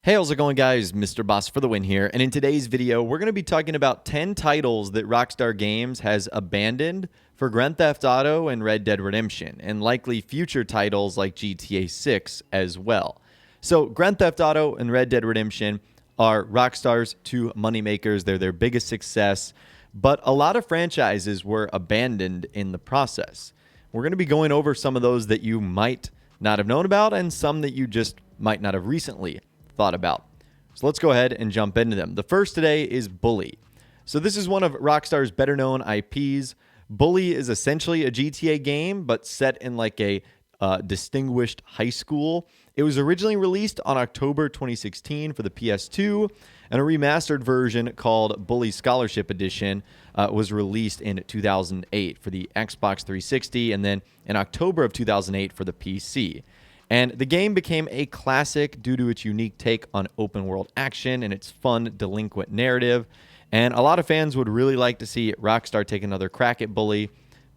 Hey, how's it going, guys? Mr. Boss for the win here, and in today's video, we're going to be talking about 10 titles that Rockstar Games has abandoned for Grand Theft Auto and Red Dead Redemption, and likely future titles like GTA 6 as well. So, Grand Theft Auto and Red Dead Redemption are Rockstar's two moneymakers. They're their biggest success, but a lot of franchises were abandoned in the process. We're going to be going over some of those that you might not have known about and some that you just might not have recently thought about. So let's go ahead and jump into them. The first today is Bully. So this is one of Rockstar's better known IPs. Bully is essentially a GTA game, but set in like a distinguished high school. It was originally released on October 2016 for the PS2, and a remastered version called Bully Scholarship Edition was released in 2008 for the Xbox 360, and then in October of 2008 for the PC. And the game became a classic due to its unique take on open world action and its fun delinquent narrative. And a lot of fans would really like to see Rockstar take another crack at Bully,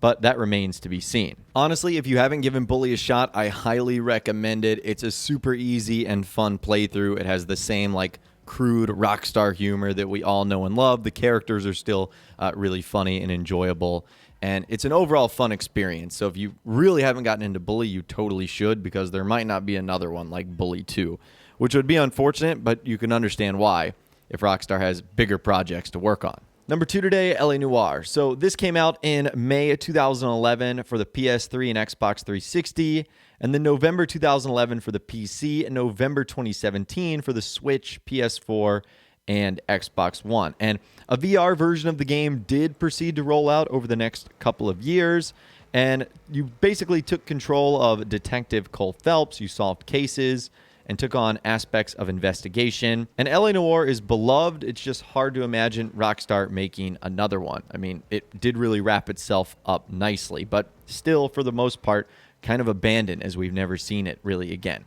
but that remains to be seen. Honestly, if you haven't given Bully a shot, I highly recommend it. It's a super easy and fun playthrough. It has the same like crude Rockstar humor that we all know and love. The characters are still really funny and enjoyable. And it's an overall fun experience. So if you really haven't gotten into Bully, you totally should, because there might not be another one like Bully 2, which would be unfortunate, but you can understand why if Rockstar has bigger projects to work on. Number 2 today, Noire. So this came out in May of 2011 for the PS3 and Xbox 360, and then November 2011 for the PC, and November 2017 for the Switch, PS4, and Xbox One. And a VR version of the game did proceed to roll out over the next couple of years, and you basically took control of Detective Cole Phelps. You solved cases and took on aspects of investigation. And LA Noire is beloved. It's just hard to imagine Rockstar making another one. I mean, it did really wrap itself up nicely, but still, for the most part, kind of abandoned, as we've never seen it really again.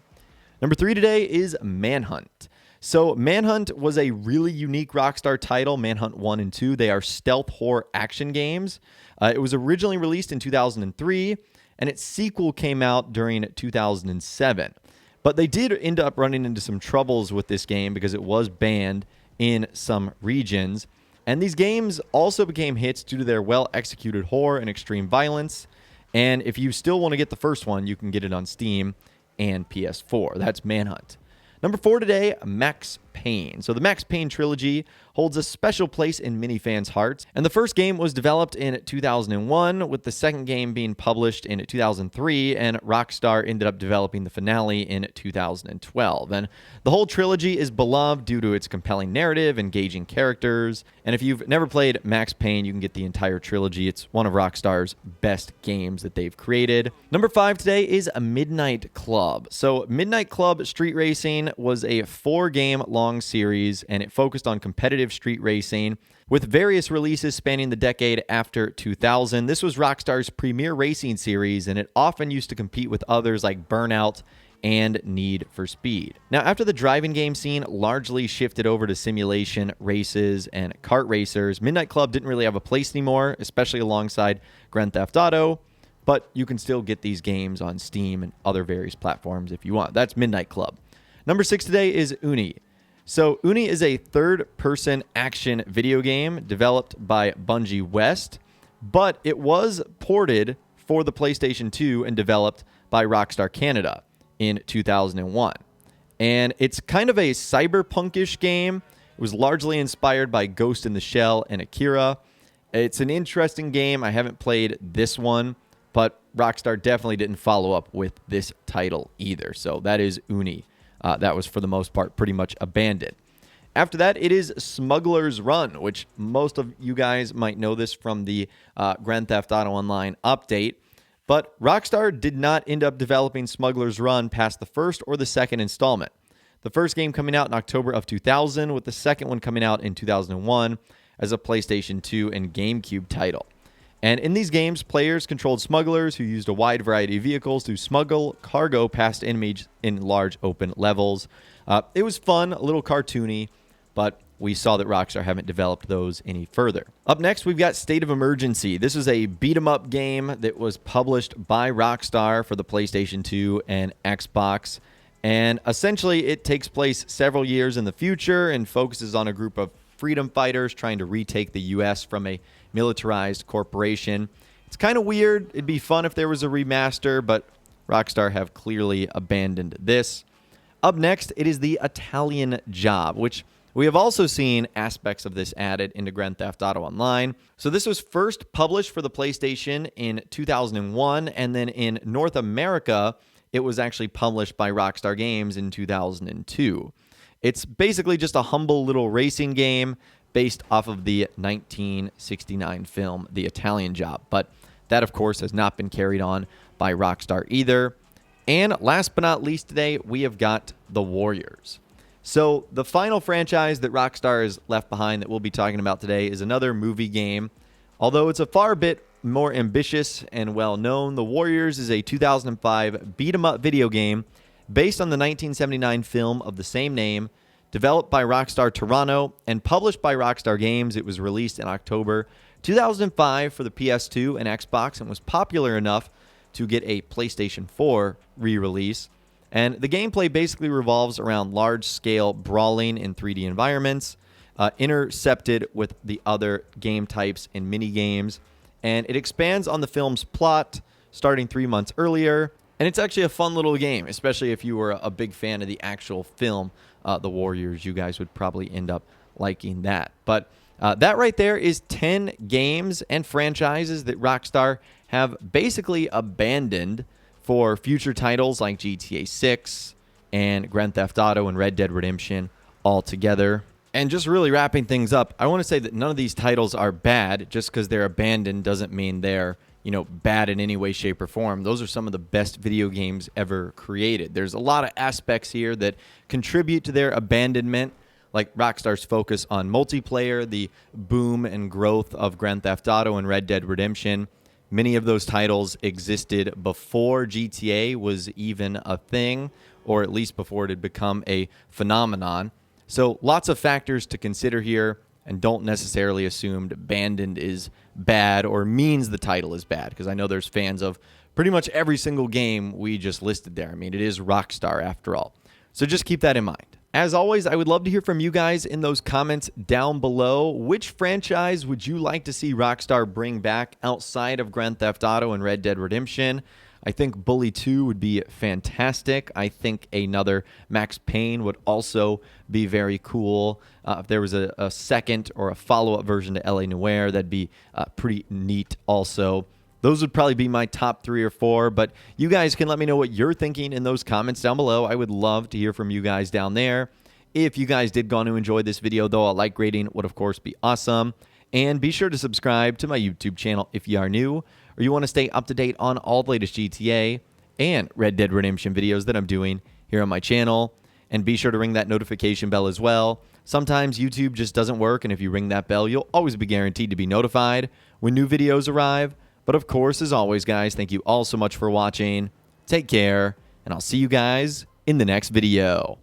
Number 3 today is Manhunt. So Manhunt was a really unique Rockstar title, Manhunt 1 and 2. They are stealth horror action games. It was originally released in 2003, and its sequel came out during 2007. But they did end up running into some troubles with this game because it was banned in some regions. And these games also became hits due to their well-executed horror and extreme violence. And if you still want to get the first one, you can get it on Steam and PS4. That's Manhunt. Number 4 today, Max Payne. So the Max Payne trilogy holds a special place in many fans' hearts. And the first game was developed in 2001, with the second game being published in 2003, and Rockstar ended up developing the finale in 2012. And the whole trilogy is beloved due to its compelling narrative, engaging characters. And if you've never played Max Payne, you can get the entire trilogy. It's one of Rockstar's best games that they've created. Number 5 today is a Midnight Club. So Midnight Club Street Racing was a 4-game long series, and it focused on competitive street racing with various releases spanning the decade after 2000. This was Rockstar's premier racing series, and it often used to compete with others like Burnout and Need for Speed. Now, after the driving game scene largely shifted over to simulation races and kart racers, Midnight Club didn't really have a place anymore, especially alongside Grand Theft Auto, but you can still get these games on Steam and other various platforms if you want. That's Midnight Club. Number 6 today is Uni. So Uni is a third-person action video game developed by Bungie West, but it was ported for the PlayStation 2 and developed by Rockstar Canada in 2001. And it's kind of a cyberpunkish game. It was largely inspired by Ghost in the Shell and Akira. It's an interesting game. I haven't played this one, but Rockstar definitely didn't follow up with this title either. So that is Uni. That was, for the most part, pretty much abandoned. After that, it is Smuggler's Run, which most of you guys might know this from the Grand Theft Auto Online update. But Rockstar did not end up developing Smuggler's Run past the first or the second installment. The first game coming out in October of 2000, with the second one coming out in 2001 as a PlayStation 2 and GameCube title. And in these games, players controlled smugglers who used a wide variety of vehicles to smuggle cargo past enemies in large open levels. It was fun, a little cartoony, but we saw that Rockstar haven't developed those any further. Up next, we've got State of Emergency. This is a beat-em-up game that was published by Rockstar for the PlayStation 2 and Xbox. And essentially, it takes place several years in the future and focuses on a group of freedom fighters trying to retake the U.S. from a militarized corporation. It's kind of weird. It'd be fun if there was a remaster, but Rockstar have clearly abandoned this. Up next, it is the Italian Job, which we have also seen aspects of this added into Grand Theft Auto Online. So this was first published for the PlayStation in 2001, and then in North America, it was actually published by Rockstar Games in 2002. It's basically just a humble little racing game based off of the 1969 film, The Italian Job. But that, of course, has not been carried on by Rockstar either. And last but not least today, we have got The Warriors. So the final franchise that Rockstar has left behind that we'll be talking about today is another movie game. Although it's a far bit more ambitious and well-known, The Warriors is a 2005 beat-em-up video game based on the 1979 film of the same name, developed by Rockstar Toronto and published by Rockstar Games. It was released in October 2005 for the PS2 and Xbox and was popular enough to get a PlayStation 4 re-release. And the gameplay basically revolves around large-scale brawling in 3D environments, intercepted with the other game types and mini-games. And it expands on the film's plot, starting 3 months earlier. And it's actually a fun little game, especially if you were a big fan of the actual film, The Warriors. You guys would probably end up liking that. But that right there is 10 games and franchises that Rockstar have basically abandoned for future titles like GTA 6 and Grand Theft Auto and Red Dead Redemption altogether. And just really wrapping things up, I want to say that none of these titles are bad. Just because they're abandoned doesn't mean they're, bad in any way, shape, or form. Those are some of the best video games ever created. There's a lot of aspects here that contribute to their abandonment, like Rockstar's focus on multiplayer, the boom and growth of Grand Theft Auto and Red Dead Redemption. Many of those titles existed before GTA was even a thing, or at least before it had become a phenomenon. So lots of factors to consider here, and don't necessarily assume abandoned is bad or means the title is bad, because I know there's fans of pretty much every single game we just listed there. I mean, it is Rockstar after all. So just keep that in mind. As always, I would love to hear from you guys in those comments down below. Which franchise would you like to see Rockstar bring back outside of Grand Theft Auto and Red Dead Redemption? I think Bully 2 would be fantastic. I think another Max Payne would also be very cool. If there was a second or a follow-up version to LA Noire, that'd be pretty neat also. Those would probably be my top 3 or 4, but you guys can let me know what you're thinking in those comments down below. I would love to hear from you guys down there. If you guys did go on to enjoy this video, though, a like rating would, of course, be awesome. And be sure to subscribe to my YouTube channel if you are new, or you want to stay up to date on all the latest GTA and Red Dead Redemption videos that I'm doing here on my channel. And be sure to ring that notification bell as well. Sometimes YouTube just doesn't work, and if you ring that bell, you'll always be guaranteed to be notified when new videos arrive. But of course, as always, guys, thank you all so much for watching. Take care, and I'll see you guys in the next video.